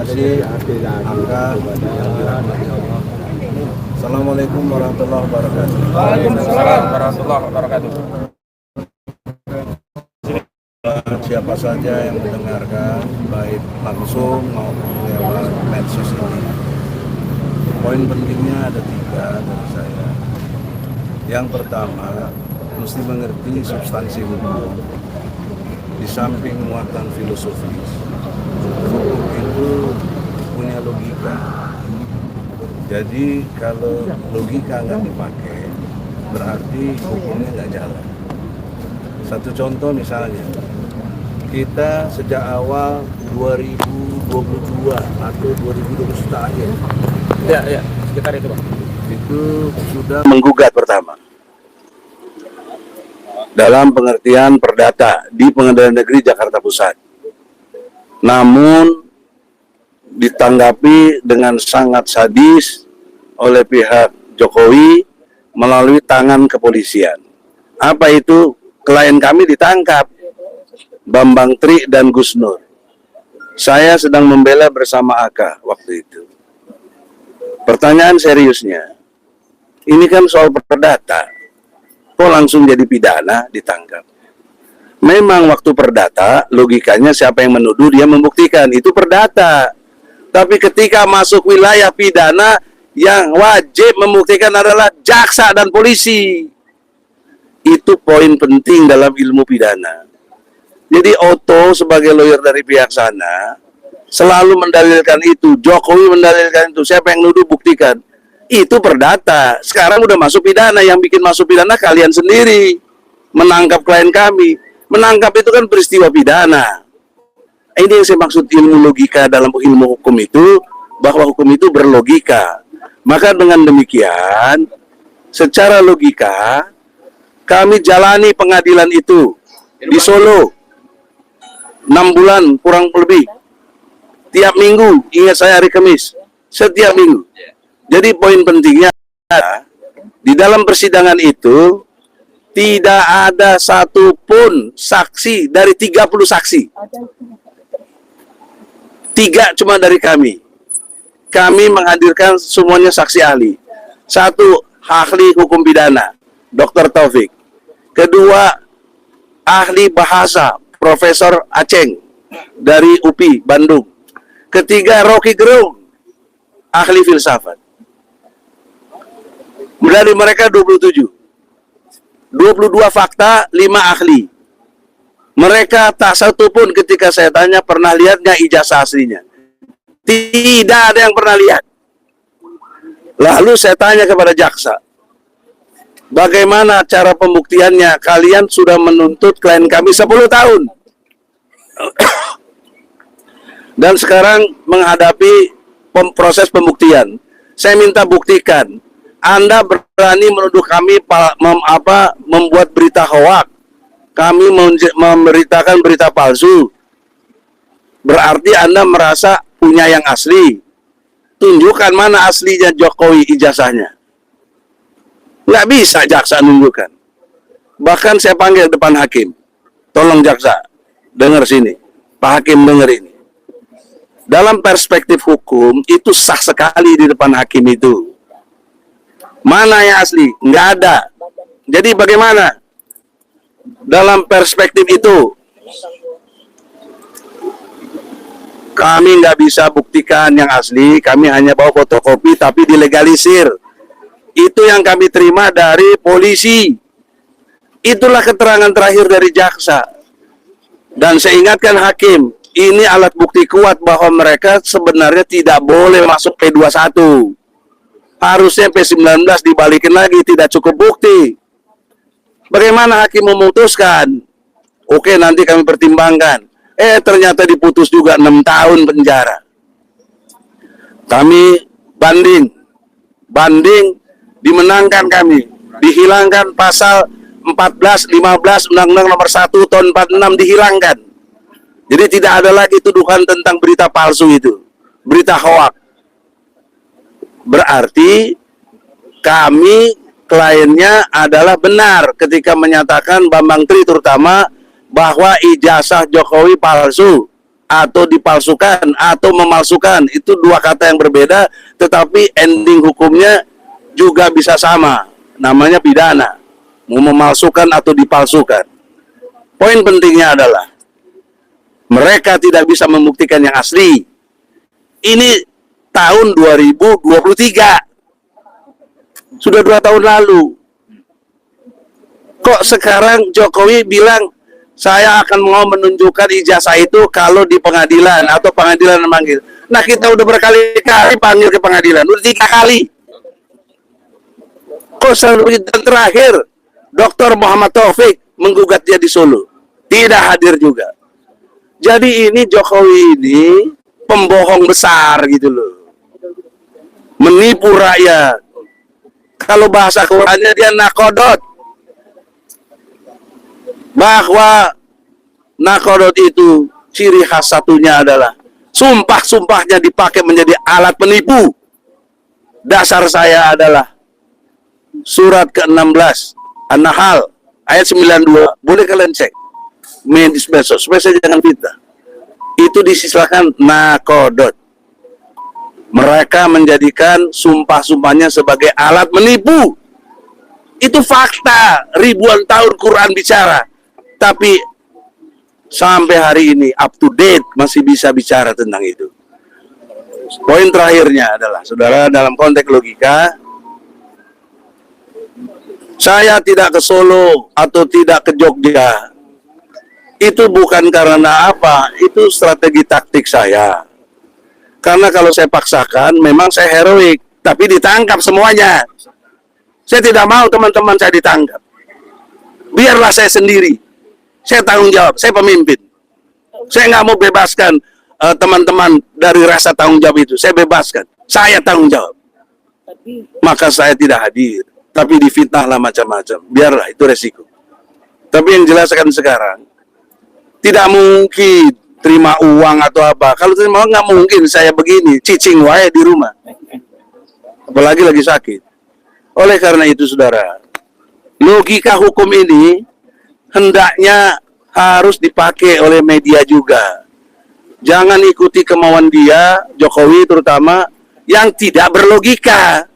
kasih angka yang dirahmati Allah. Assalamualaikum warahmatullahi wabarakatuh. Waalaikumsalam warahmatullahi wabarakatuh. Siapa saja yang mendengarkan, baik langsung maupun lewat medsos ini, poin pentingnya ada 3 dari saya. Yang pertama, mesti mengerti substansi hukum. Di samping muatan filosofis, hukum itu punya logika. Jadi kalau logika nggak dipakai, berarti hukumnya nggak jalan. Satu contoh misalnya, kita sejak awal 2022 atau 2021 akhir, Ya, sekitar itu, Pak. itu sudah menggugat pertama dalam pengertian perdata di Pengadilan Negeri Jakarta Pusat. Namun ditanggapi dengan sangat sadis oleh pihak Jokowi melalui tangan kepolisian. Apa itu? Klien kami ditangkap, Bambang Tri dan Gus Nur. Saya sedang membela bersama AK waktu itu. Pertanyaan seriusnya, ini kan soal perdata, kok langsung jadi pidana ditangkap? Memang waktu perdata, logikanya siapa yang menuduh dia membuktikan, itu perdata. Tapi ketika masuk wilayah pidana, yang wajib membuktikan adalah jaksa dan polisi. Itu poin penting dalam ilmu pidana. Jadi Otto sebagai lawyer dari pihak sana selalu mendalilkan itu, Jokowi mendalilkan itu, siapa yang nuduh buktikan. Itu perdata. Sekarang udah masuk pidana, yang bikin masuk pidana kalian sendiri. Menangkap klien kami. Menangkap itu kan peristiwa pidana. Ini yang saya maksud ilmu logika dalam ilmu hukum itu, bahwa hukum itu berlogika. Maka dengan demikian, secara logika, kami jalani pengadilan itu di Solo 6 bulan kurang lebih, tiap minggu. Ingat saya hari Kamis, setiap minggu. Jadi poin pentingnya di dalam persidangan itu tidak ada satupun saksi dari 30 saksi. 3 cuma dari kami. Kami menghadirkan semuanya saksi ahli. 1 ahli hukum pidana, Dr. Taufik. Kedua, ahli bahasa, Profesor Aceng dari UPI Bandung. Ketiga, Rocky Gerung, ahli filsafat. Dari mereka 27. 22 fakta, 5 ahli. Mereka tak satu pun ketika saya tanya pernah lihat nggak ijazah aslinya. Tidak ada yang pernah lihat. Lalu saya tanya kepada jaksa, bagaimana cara pembuktiannya? Kalian sudah menuntut klien kami 10 tahun. Dan sekarang menghadapi proses pembuktian. Saya minta buktikan. Anda berani menuduh kami membuat berita hoak. Kami memberitakan berita palsu. Berarti Anda merasa punya yang asli. Tunjukkan mana aslinya Jokowi ijazahnya. Nggak bisa jaksa nunjukkan. Bahkan saya panggil depan hakim. Tolong jaksa, dengar sini. Pak Hakim dengar ini. Dalam perspektif hukum, itu sah sekali di depan hakim itu. Mana yang asli? Nggak ada. Jadi bagaimana? Dalam perspektif itu, kami nggak bisa buktikan yang asli. Kami hanya bawa fotokopi, tapi dilegalisir. Itu yang kami terima dari polisi. Itulah keterangan terakhir dari jaksa. Dan saya ingatkan hakim, ini alat bukti kuat bahwa mereka sebenarnya tidak boleh masuk P21. Harusnya P19 dibalikin lagi, tidak cukup bukti. Bagaimana hakim memutuskan? Oke, nanti kami pertimbangkan. Ternyata diputus juga 6 tahun penjara. Kami banding, dimenangkan kami. Dihilangkan pasal 14, 15 Undang-Undang Nomor 1 Tahun 46 dihilangkan. Jadi tidak ada lagi tuduhan tentang berita palsu itu, berita hoak. Berarti kami kliennya adalah benar ketika menyatakan Bambang Tri terutama bahwa ijazah Jokowi palsu. atau dipalsukan atau memalsukan, itu dua kata yang berbeda, tetapi ending hukumnya juga bisa sama, namanya pidana, mau memalsukan atau dipalsukan. Poin pentingnya adalah mereka tidak bisa membuktikan yang asli. Ini tahun 2023, sudah 2 tahun lalu. Kok sekarang Jokowi bilang saya akan mau menunjukkan ijazah itu kalau di pengadilan atau pengadilan memanggil. Nah, kita udah berkali-kali panggil ke pengadilan, udah 3 kali. Kok selalu dan terakhir Dr. Muhammad Taufik menggugat dia di Solo, tidak hadir juga. Jadi ini Jokowi ini pembohong besar gitu loh, menipu rakyat. Kalau bahasa Qurannya dia nakodot. Bahwa nakodot itu ciri khas satunya adalah sumpah-sumpahnya dipakai menjadi alat penipu. Dasar saya adalah surat ke-16 An-Nahl ayat 92. Boleh kalian cek medis besok supaya saya jangan fitnah. Itu disilakan nakodot. Mereka menjadikan sumpah-sumpahnya sebagai alat menipu. Itu fakta, ribuan tahun Quran bicara. Tapi sampai hari ini up to date masih bisa bicara tentang itu. Poin terakhirnya adalah, saudara, dalam konteks logika, saya tidak ke Solo atau tidak ke Jogja, itu bukan karena apa, itu strategi taktik saya. Karena kalau saya paksakan, memang saya heroik, tapi ditangkap semuanya. Saya tidak mau teman-teman saya ditangkap. Biarlah saya sendiri. Saya tanggung jawab, saya pemimpin. Saya nggak mau bebaskan teman-teman dari rasa tanggung jawab itu. Saya bebaskan, saya tanggung jawab. Maka saya tidak hadir, tapi difitnahlah macam-macam. Biarlah, itu resiko. Tapi yang jelaskan sekarang, tidak mungkin terima uang atau apa. Kalau terima uang nggak mungkin saya begini, cicing wae di rumah. Apalagi lagi sakit. Oleh karena itu, saudara, logika hukum ini hendaknya harus dipakai oleh media juga. Jangan ikuti kemauan dia, Jokowi terutama, yang tidak berlogika.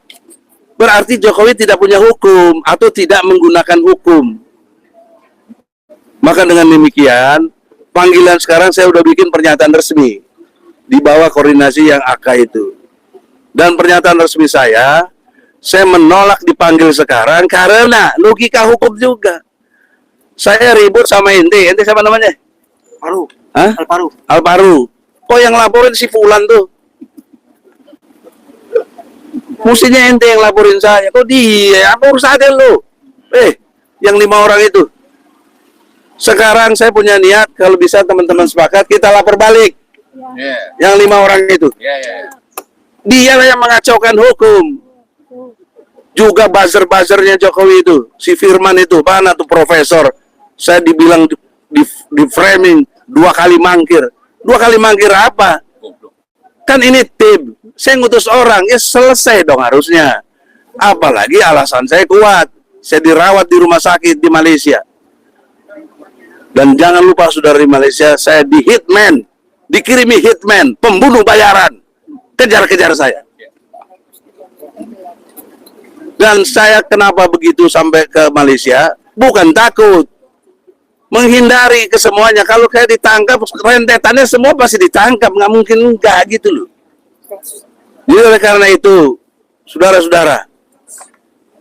Berarti Jokowi tidak punya hukum atau tidak menggunakan hukum. Maka dengan demikian, panggilan sekarang saya udah bikin pernyataan resmi di bawah koordinasi yang AK itu. Dan pernyataan resmi saya menolak dipanggil sekarang karena logika hukum juga. Saya ribut sama ente siapa namanya? Paru. Hah? Alparu. Alparu. Kok yang laporin si Fulan tuh? Mestinya ente yang laporin saya. Kok dia? Apa urusannya lo? Yang 5 orang itu. Sekarang saya punya niat, kalau bisa teman-teman sepakat, kita lapor balik. Yang 5 orang itu. Dialah yang mengacaukan hukum. Juga buzzer-buzzernya Jokowi itu, si Firman itu, mana tuh profesor? Saya dibilang di framing 2 kali mangkir. 2 kali mangkir apa? Kan ini tim. Saya ngutus orang, ya selesai dong harusnya. Apalagi alasan saya kuat. Saya dirawat di rumah sakit di Malaysia. Dan jangan lupa, saudara, di Malaysia saya di hitman, dikirimi hitman, pembunuh bayaran, kejar-kejar saya. Dan saya kenapa begitu sampai ke Malaysia? Bukan takut, menghindari kesemuanya. Kalau kayak ditangkap, rentetannya semua pasti ditangkap, nggak mungkin enggak gitu loh. Jadi oleh karena itu, saudara-saudara,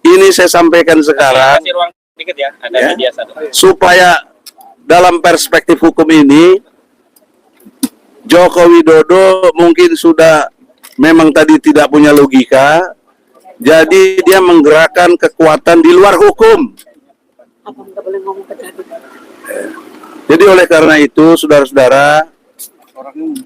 ini saya sampaikan sekarang, Kasih ruang dikit ya, ada ya, media satu. supaya dalam perspektif hukum ini, Joko Widodo mungkin sudah memang tadi tidak punya logika, jadi dia menggerakkan kekuatan di luar hukum. Jadi oleh karena itu, saudara-saudara,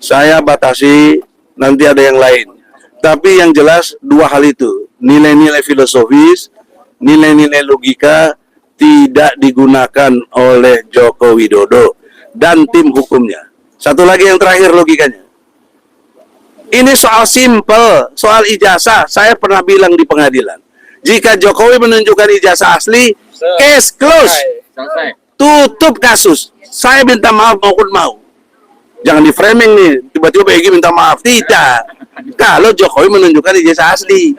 saya batasi, nanti ada yang lain. Tapi yang jelas 2 hal itu, nilai-nilai filosofis, nilai-nilai logika tidak digunakan oleh Joko Widodo dan tim hukumnya. Satu lagi yang terakhir logikanya. Ini soal simpel, soal ijazah. Saya pernah bilang di pengadilan, jika Jokowi menunjukkan ijazah asli, case close. Selesai. Tutup kasus. Saya minta maaf maupun mau. Jangan di framing nih, tiba-tiba Egy minta maaf. Tidak. Kalau Jokowi menunjukkan ijazah asli.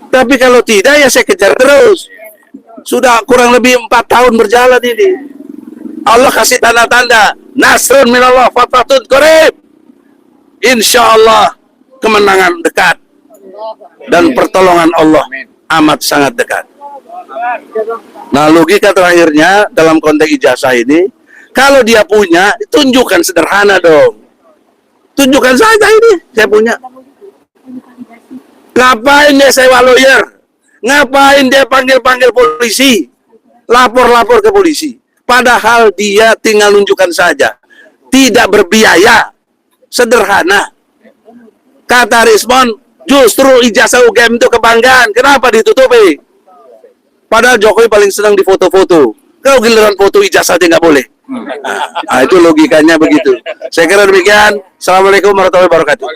Tapi kalau tidak, ya saya kejar terus. Sudah kurang lebih 4 tahun berjalan ini. Allah kasih tanda-tanda. Nasrun minallah fatatun qarib. Insya Allah kemenangan dekat. Dan pertolongan Allah amat sangat dekat. Nah, logika terakhirnya dalam konteks ijazah ini, kalau dia punya, tunjukkan sederhana dong. Tunjukkan saja ini, saya punya. Ngapain dia sewa lawyer? Ngapain dia panggil-panggil polisi? Lapor-lapor ke polisi. Padahal dia tinggal nunjukkan saja. Tidak berbiaya. Sederhana. Kata Rismon, justru ijazah UGM itu kebanggaan. Kenapa ditutupi? Padahal Jokowi paling senang di foto-foto. Kalau giliran foto ijazah dia nggak boleh. Nah, itu logikanya begitu. Saya kira demikian. Assalamualaikum warahmatullahi wabarakatuh.